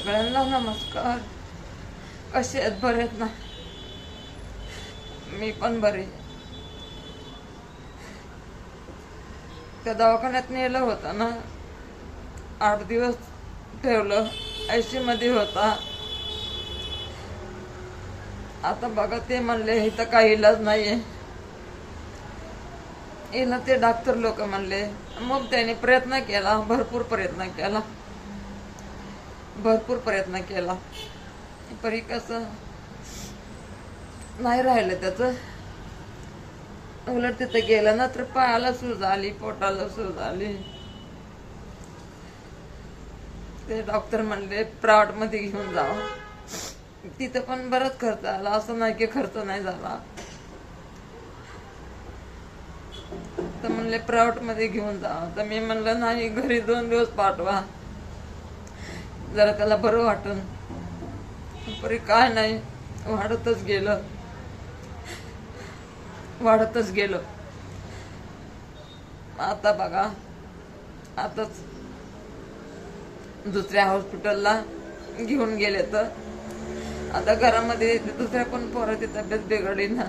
सगळ्यांना नमस्कार. कसे आहेत? बरे आहेत ना? मी पण बरी. त्या दवाखान्यात नेलं होतं ना, 8 दिवस ठेवलं, ICU मध्ये होता. आता बघा, ते म्हणले इथं काही इलाज नाहीये. हिला ते डॉक्टर लोक म्हणले. मग त्याने प्रयत्न केला, भरपूर प्रयत्न केला. परी कसं नाही राहिलं त्याचं. उलट तिथं गेलं ना तर पायाला सूज आली, पोटाला सूज आली. ते डॉक्टर म्हणले प्रायव्हेट मध्ये घेऊन जावं. तिथं पण बराच खर्च आला, असं नाही की खर्च नाही झाला. तर म्हणले प्रायव्हेट मध्ये घेऊन जावं. तर मी म्हणलं नाही, घरी 2 दिवस पाठवा, जरा त्याला बरं वाटून. परी काय नाही, वाढतच गेलं. आता बघा, आताच दुसऱ्या हॉस्पिटलला घेऊन गेले. तर आता घरामध्ये दुसऱ्या पण पोराची तब्येत बिघडली ना,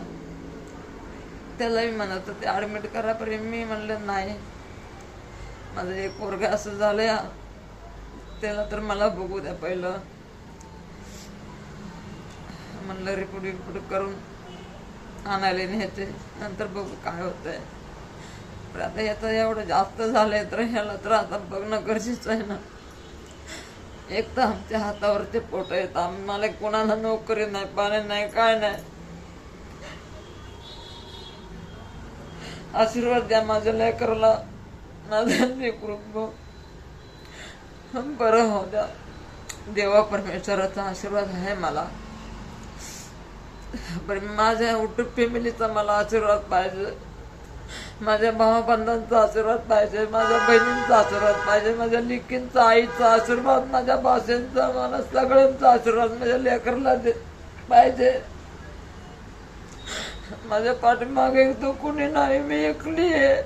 त्यालाही म्हणत होते ऍडमिट करा. पण मी म्हणलं नाही, माझं एक पोरगा असं झालंय, त्याला तर मला बघू द्या पहिलं. म्हणलं रिपोर्ट करून आणायला न्यायचे, नंतर बघू काय होतंय. पण आता याचं एवढं जास्त झालंय तर ह्याला तर आता बघणं गरजेचं आहे ना. एक तर आमच्या हातावरचे पोट आहेत, आम्हाला कोणाला नोकरी नाही, पाणी नाही, काय नाही. आशीर्वाद द्या माझ्या लेकराला, माझ्या लेकरू बरं हो द्या. देवा परमेश्वराचा आशीर्वाद आहे मला. पण माझ्या युट्यूब फॅमिलीचा मला आशीर्वाद पाहिजे, माझ्या भावाबंधांचा आशीर्वाद पाहिजे, माझ्या बहिणींचा आशीर्वाद पाहिजे, माझ्या लेकींचा, आईचा आशीर्वाद, माझ्या भाषेंचा, मला सगळ्यांचा आशीर्वाद माझ्या लेकरला पाहिजे. माझ्या पाठीमागे तो कुणी नाही, मी एकली आहे.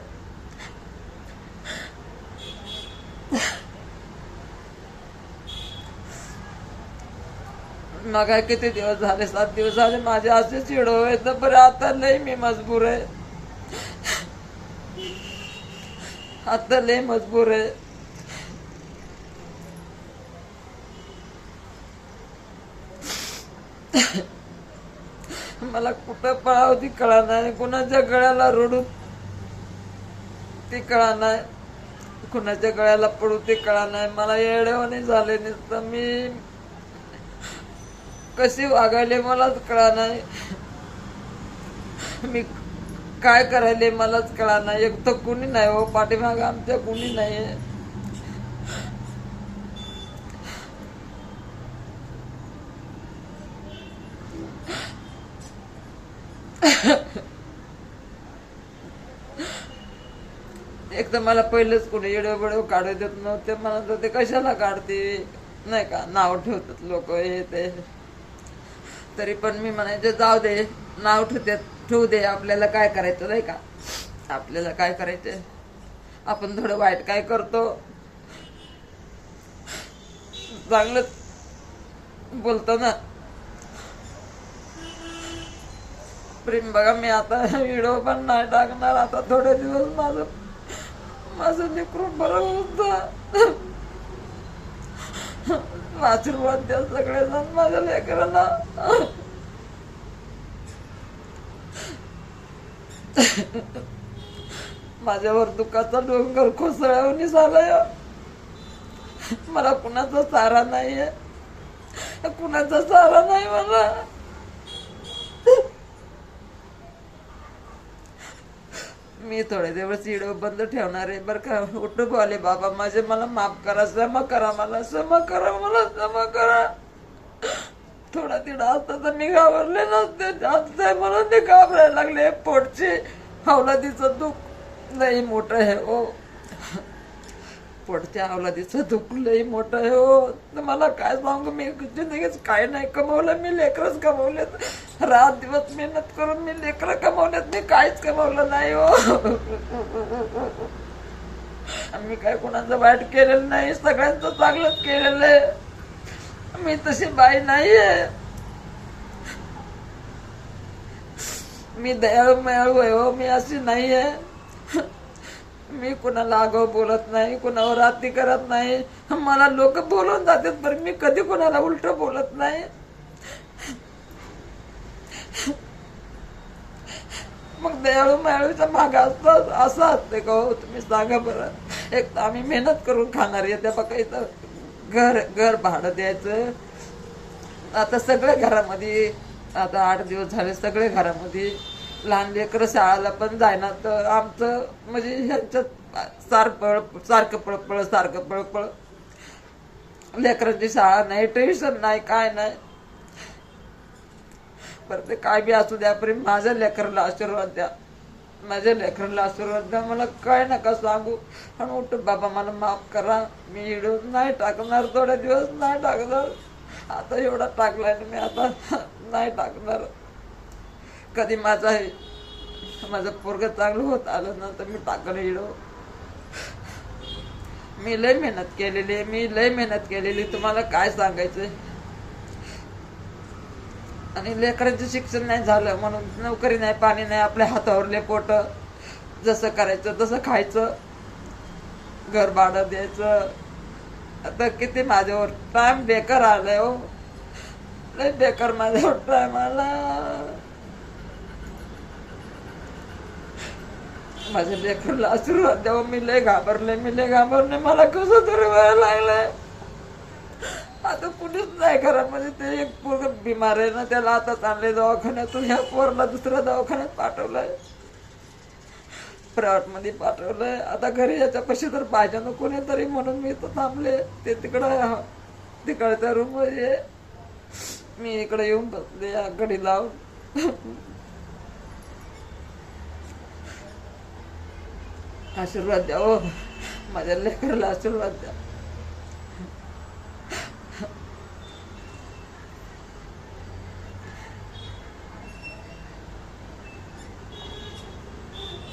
मग किती दिवस झाले, 7 दिवस झाले माझे असे चिडव येत. बरं आता लय मी मजबूर आहे, आता लय मजबूर आहे. मला कुठं पळाव ती कळा नाही, कुणाच्या गळ्याला रडू ती कळा नाही, कुणाच्या गळ्याला पडू ती कळा नाही. मला येड्यावानी झाले नुसतं. मी कशी वागायले मलाच कळा नाही, मी काय करायले मलाच कळा नाही. एक तर कुणी नाही हो पाठीमाग, आमच्या कुणी नाही. एक तर मला पहिलेच कुणी येडो काढू देत नव्हते. म्हणत होते कशाला काढते, नाही का, नाव ठेवतात लोक हे ते. तरी पण मी म्हणायचे जाऊ दे, नाव ठेवू दे, आपल्याला काय करायचं, नाही का, आपल्याला काय करायचंय. आपण थोडं वाईट काय करतो, चांगलंच बोलतो ना. प्रेम बघा, मी आता व्हिडिओ पण नाही टाकणार. आता थोडे दिवस माझं लेकरू बरं होतं. आशीर्वाद द्या सगळेजण माझ्या लेकराला. माझ्यावर दुःखाचा डोंगर कोसळवणी झालाय. मला कुणाचा सहारा नाहीये, कुणाचा सहारा नाही मला. मी थोडे दिवस व्हिडिओ बंद ठेवणार आहे बरं का. युट्यूब वाले बाबा माझे, मला माफ करा, क्षमा करा, मला क्षमा करा. थोडा तिडा असता तर मी घाबरले नसते. जास्त आहे म्हणून ते घाबरायला लागले. पोटची अवलादीचं दुःख लई मोठं आहे हो, पोटच्या अवलादीचं दुःख लई मोठं आहे हो. तर मला काय सांगू, मी जिंदगीच काय नाही कमवलं, मी लेकरच कमवलेत. रात दिवस मेहनत करून मी लेकरं कमवलेत, मी काहीच कमवलं नाही हो. मी काय कोणाचं वाईट केलेलं नाही, सगळ्यांचं चांगलंच केलेलं आहे. मी तशी बाई नाहीये. मी दयाळू मयाळू आहे हो, मी अशी नाहीये. मी कुणाला आगाऊ बोलत नाही, कुणावर अति करत नाही. मला लोक बोलून जातात पण मी कधी कुणाला उलट बोलत नाही. मग दयाळू मायाळूच्या माग असतं असं असते का हो? तुम्ही सांगा बरं. एक तर आम्ही मेहनत करून खाणार आहे, त्या बघा इथं घर भाडं द्यायचं. आता सगळ्या घरामध्ये आता 8 दिवस झाले सगळे घरामध्ये लहान लेकरं शाळेला पण जायना. तर आमचं म्हणजे ह्यांच्यात सारखं पळपळ सारखं पळपळ. लेकरांची शाळा नाही, ट्युशन नाही, काय नाही. बरं ते काय बी असू द्या, पण माझ्या लेकराला आशीर्वाद द्या, माझ्या लेकराला आशीर्वाद द्या. मला काय नका सांगू. पण उठ बाबा मला माफ करा. मी व्हिडिओ नाही टाकणार, थोडे दिवस नाही टाकणार. आता एवढा टाकलाय ना मी, आता नाही टाकणार. कधी माझं पोरगं चांगलं होत आलं ना तर मी टाकलं व्हिडिओ. मी लय मेहनत केलेली तुम्हाला काय सांगायचंय. आणि लेकरांचं शिक्षण नाही झालं म्हणून नोकरी नाही, पाणी नाही, आपल्या हातावरले पोट. जसं करायचं तसं खायचं, घर भाडं द्यायचं. आता किती माझ्यावर टाइम बेकार आलाय हो, लय बेकार माझ्यावर टाइम आला. माझ्या लेकराला आशीर्वाद द्यावं. मी लय घाबरले. मला कसं तरी व्हायला लागलंय. आता कुणीच नाही घरामध्ये. ते एक पोरग बिमार आहे ना, त्याला आता आणले दवाखान्यातून. ह्या पोरला दुसऱ्या दवाखान्यात पाठवलंय, प्रायव्हेट मध्ये पाठवलंय. आता घरी याच्यापाशी तर पाहिजे ना कोणीतरी, म्हणून मी इथं थांबले. ते तिकडच्या रूम मध्ये, मी इकडे येऊन बसले या घडी लावून. आशीर्वाद द्या हो, माझ्या लेकराला आशीर्वाद द्या.